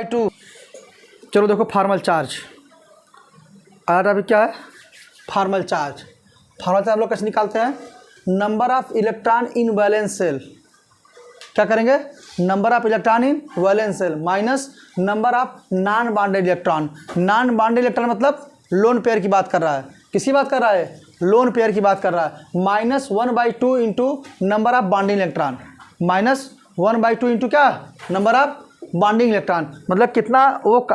2। चलो देखो formal charge और अभी क्या है फार्मल चार्ज। फार्मल चार्ज हम लोग कैसे निकालते हैं, number of electron in valence shell. क्या करेंगे, number of electron in valence shell minus number of non bonded electron. Non bonded electron मतलब लोन पेयर की बात कर रहा है, किसकी बात कर रहा है, लोन पेयर की बात कर रहा है। Minus 1/2 into number of bonding electron, minus 1/2 into क्या, नंबर ऑफ बॉन्डिंग इलेक्ट्रॉन, मतलब कितना वो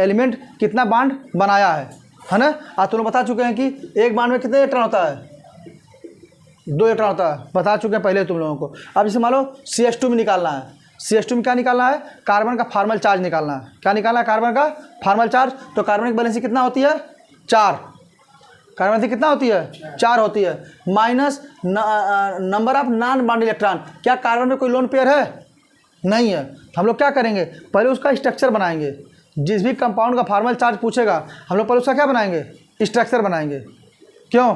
एलिमेंट कितना बॉन्ड बनाया है ना। आज तुम लोग बता चुके हैं कि एक बॉन्ड में कितने इलेक्ट्रॉन होता है, 2 इलेक्ट्रॉन होता है, बता चुके हैं पहले तुम लोगों को। अब जैसे मान लो CH2 में निकालना है, CH2 में क्या निकालना है, कार्बन का फार्मल चार्ज निकालना है। क्या निकालना है, कार्बन का फार्मल चार्ज। तो कार्बन की वैलेंसी कितना होती है, 4। कार्बन की कितना होती है, 4 होती है। Minus number of non bond electron. क्या कार्बन में कोई लोन पेयर है, नहीं है। तो हम लोग क्या करेंगे, पहले उसका स्ट्रक्चर बनाएंगे। जिस भी कंपाउंड का फार्मल चार्ज पूछेगा हम लोग पहले उसका क्या बनाएंगे, स्ट्रक्चर बनाएंगे। क्यों,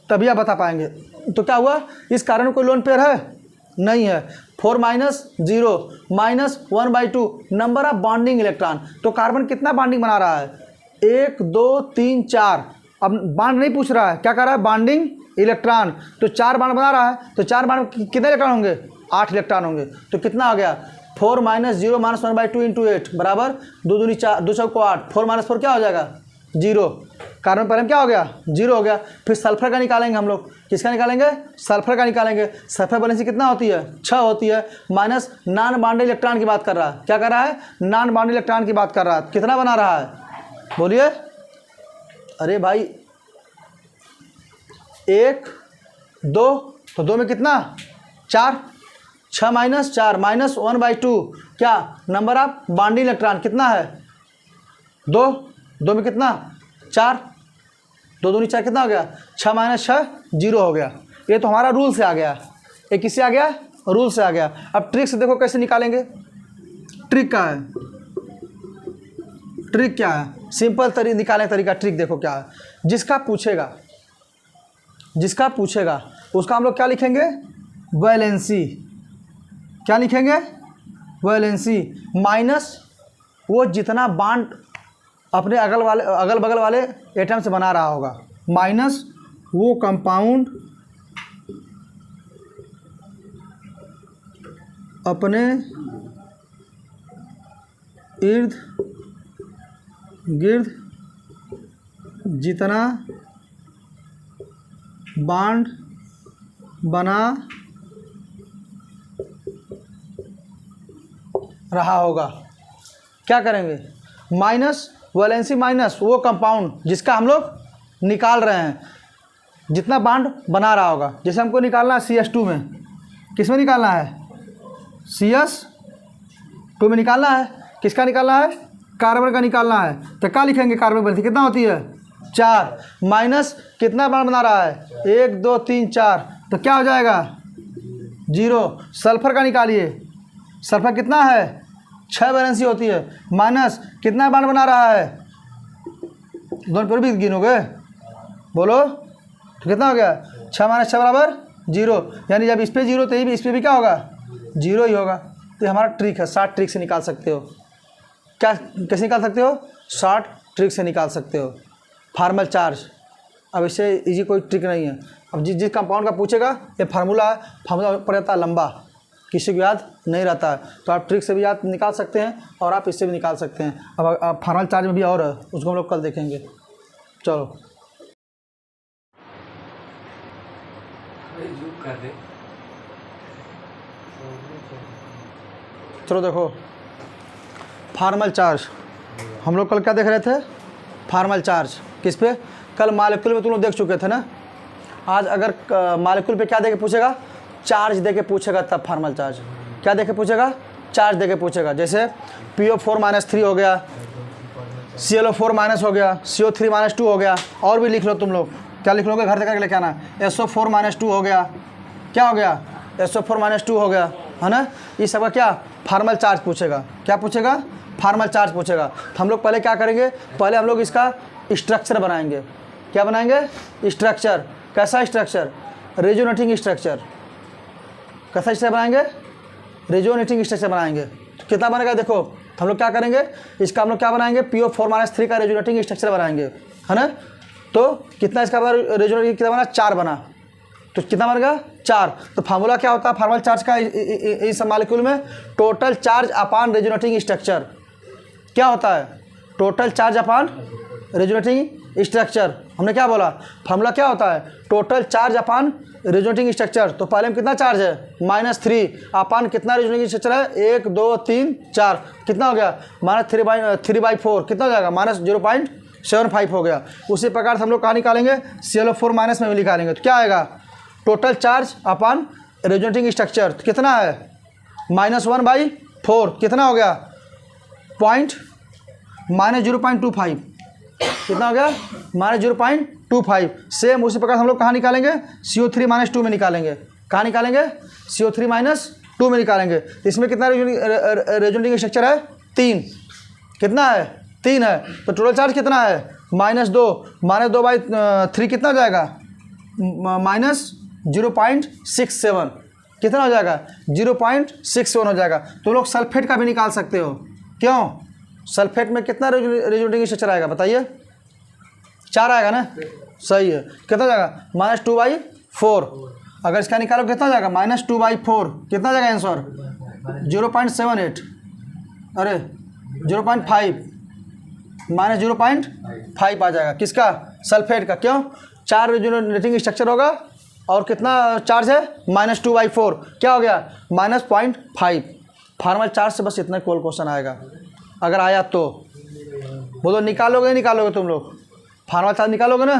तभी आप बता पाएंगे। तो क्या हुआ, इस कार्बन में कोई लोन पेयर है, नहीं है। 4 minus 0 minus 1/2 number of bonding electron. तो कार्बन कितना बॉन्डिंग बना रहा है, 1 2 3 4। अब बॉन्ड नहीं पूछ रहा है, क्या कर रहा है, बॉन्डिंग इलेक्ट्रॉन। तो 4 बॉन्ड बना रहा है, तो 4 बॉन्ड कितने इलेक्ट्रॉन होंगे, 8 इलेक्ट्रॉन होंगे। तो कितना आ गया, 4 माइनस 0 माइनस 1/2 इंटू 8 बराबर 2 दूनी 4, 2 चौको 8। 4 माइनस 4 क्या हो जाएगा, 0। कार्बन पहले क्या हो गया, 0 हो गया। फिर सल्फर का निकालेंगे हम लोग, किसका निकालेंगे, सल्फर का निकालेंगे। सल्फर वैलेंसी कितना होती है, 6 होती है। माइनस नॉन बॉन्डेड इलेक्ट्रॉन की बात कर रहा है, क्या कर रहा है, नॉन बॉन्डेड इलेक्ट्रॉन की बात कर रहा है। कितना बना रहा है, बोलिए, अरे भाई 1 2, तो 2 में कितना, 4। 6 माइनस 4 माइनस 1/2 क्या, नंबर ऑफ बॉन्डिंग इलेक्ट्रॉन कितना है, 2। 2 में कितना, 4। 2 दूनी 4 कितना हो गया, 6 माइनस 6 0 हो गया। ये तो हमारा रूल से आ गया, ये किससे आ गया, रूल से आ गया। अब ट्रिक से देखो कैसे निकालेंगे। ट्रिक क्या है, ट्रिक क्या है, सिंपल निकालने का तरीका, ट्रिक देखो क्या है। जिसका पूछेगा उसका हम लोग क्या लिखेंगे, वैलेंसी। क्या लिखेंगे, वैलेंसी माइनस वो जितना बॉन्ड अपने अगल बगल वाले एटम से बना रहा होगा, माइनस वो कंपाउंड अपने इर्द गिर्द जितना बॉन्ड बना रहा होगा। क्या करेंगे, माइनस वैलेंसी माइनस वो कंपाउंड जिसका हम लोग निकाल रहे हैं, जितना बॉन्ड बना रहा होगा। जैसे हमको निकालना है CH2 में, किस में निकालना है, CS2 में निकालना है। किसका निकालना है, कार्बन का निकालना है। तो क्या लिखेंगे, कार्बन वैलेंसी कितना होती है, 4 माइनस कितना बॉन्ड बना रहा है, 1 2 3 4, तो क्या हो जाएगा, 0। सल्फर का निकालिए, सल्फर कितना है, 6 वैलेंसी होती है, माइनस कितना बॉन्ड बना रहा है, दोनों पर भी गिनोगे, बोलो, तो कितना हो गया, 6 माइनस 6 बराबर 0। यानी जब इस पर 0 तो इस पर भी क्या होगा, 0 ही होगा। तो हमारा ट्रिक है, शॉर्ट ट्रिक से निकाल सकते हो। क्या, कैसे निकाल सकते हो, शॉर्ट ट्रिक से निकाल सकते हो फार्मल चार्ज। अब इससे इजी कोई ट्रिक नहीं है। अब जिस कंपाउंड का पूछेगा, ये फार्मूला है, फार्मूला पड़ जाता है लंबा, किसी को याद नहीं रहता है। तो आप ट्रिक से भी याद निकाल सकते हैं और आप इससे भी निकाल सकते हैं। अब फार्मल चार्ज में भी और है, उसको हम लोग कल देखेंगे। चलो चलो देखो फार्मल चार्ज, हम लोग कल क्या देख रहे थे, फार्मल चार्ज किस पे, कल मॉलिक्यूल में तुम लोग देख चुके थे ना। आज अगर मॉलिक्यूल पे क्या दे के पूछेगा, चार्ज दे के पूछेगा, तब फार्मल चार्ज क्या दे के पूछेगा, चार्ज दे के पूछेगा। जैसे PO4-3 हो गया, ClO4- हो गया, CO3-2 हो गया। और भी लिख लो तुम लोग, क्या लिख लोगे, घर से करके लेके आना। SO4-2 हो गया, क्या हो गया, SO4-2 हो गया, है ना। इस सबका क्या, फार्मल चार्ज पूछेगा। क्या पूछेगा, फार्मल चार्ज पूछेगा। तो हम लोग पहले क्या करेंगे, पहले हम लोग इसका स्ट्रक्चर बनाएंगे। क्या बनाएंगे, स्ट्रक्चर। कैसा स्ट्रक्चर, रेजोनेटिंग स्ट्रक्चर। कैसा स्ट्रक्चर बनाएंगे, रेजोनेटिंग स्ट्रक्चर बनाएंगे। तो कितना बनेगा देखो, तो हम लोग क्या करेंगे, इसका हम लोग क्या बनाएंगे, PO4-3 का रेजोनेटिंग स्ट्रक्चर बनाएंगे, है ना। तो कितना इसका रेजोनेटिंग कितना बना, 4 बना, तो कितना बनेगा 4। तो फार्मूला क्या होता है फार्मल चार्ज का इस मॉलिक्यूल में, total charge upon resonating structure. क्या होता है, total charge upon resonating structure. हमने क्या बोला, फार्मूला क्या होता है, total charge upon resonating structure. तो पहले में कितना चार्ज है, -3 अपॉन कितना रेजोनेटिंग स्ट्रक्चर है, 1 2 3 4, कितना हो गया, -3/4, कितना हो जाएगा, -0.75 हो गया। उसी प्रकार से हम लोग कहाँ निकालेंगे, ClO4 माइनस में भी निकालेंगे। तो क्या आएगा, total charge upon resonating structure कितना है, -1/4, कितना हो गया, -0.25, कितना हो गया, -0.25। सेम उसी प्रकार हम लोग कहाँ निकालेंगे, CO3-2 में निकालेंगे। कहाँ निकालेंगे, CO3-2 में निकालेंगे। इसमें कितना रेजोनेटिंग स्ट्रक्चर है, 3, कितना है, 3 है। तो टोटल चार्ज कितना है, -2/3 कितना हो जाएगा, -0.67, कितना हो जाएगा, 0.67 हो जाएगा। तो लोग सल्फेट का भी निकाल सकते हो, क्यों, सल्फेट में कितना रेजोनेटिंग स्ट्रक्चर आएगा बताइए, 4 आएगा ना, सही है। कितना जाएगा, -2/4। अगर इसका निकालो कितना जाएगा, -2/4, कितना जाएगा आंसर, 0.78, अरे 0.5, -0.5 आ जाएगा, किसका, सल्फेट का। क्यों, 4 रेजोनेटिंग स्ट्रक्चर होगा और कितना चार्ज है, -2/4, क्या हो गया, -0.5। फार्मल चार्ज से बस इतना कोल क्वेश्चन आएगा, अगर आया तो। बोलो निकालोगे तुम लोग, फार्मल चार्ज निकालोगे ना।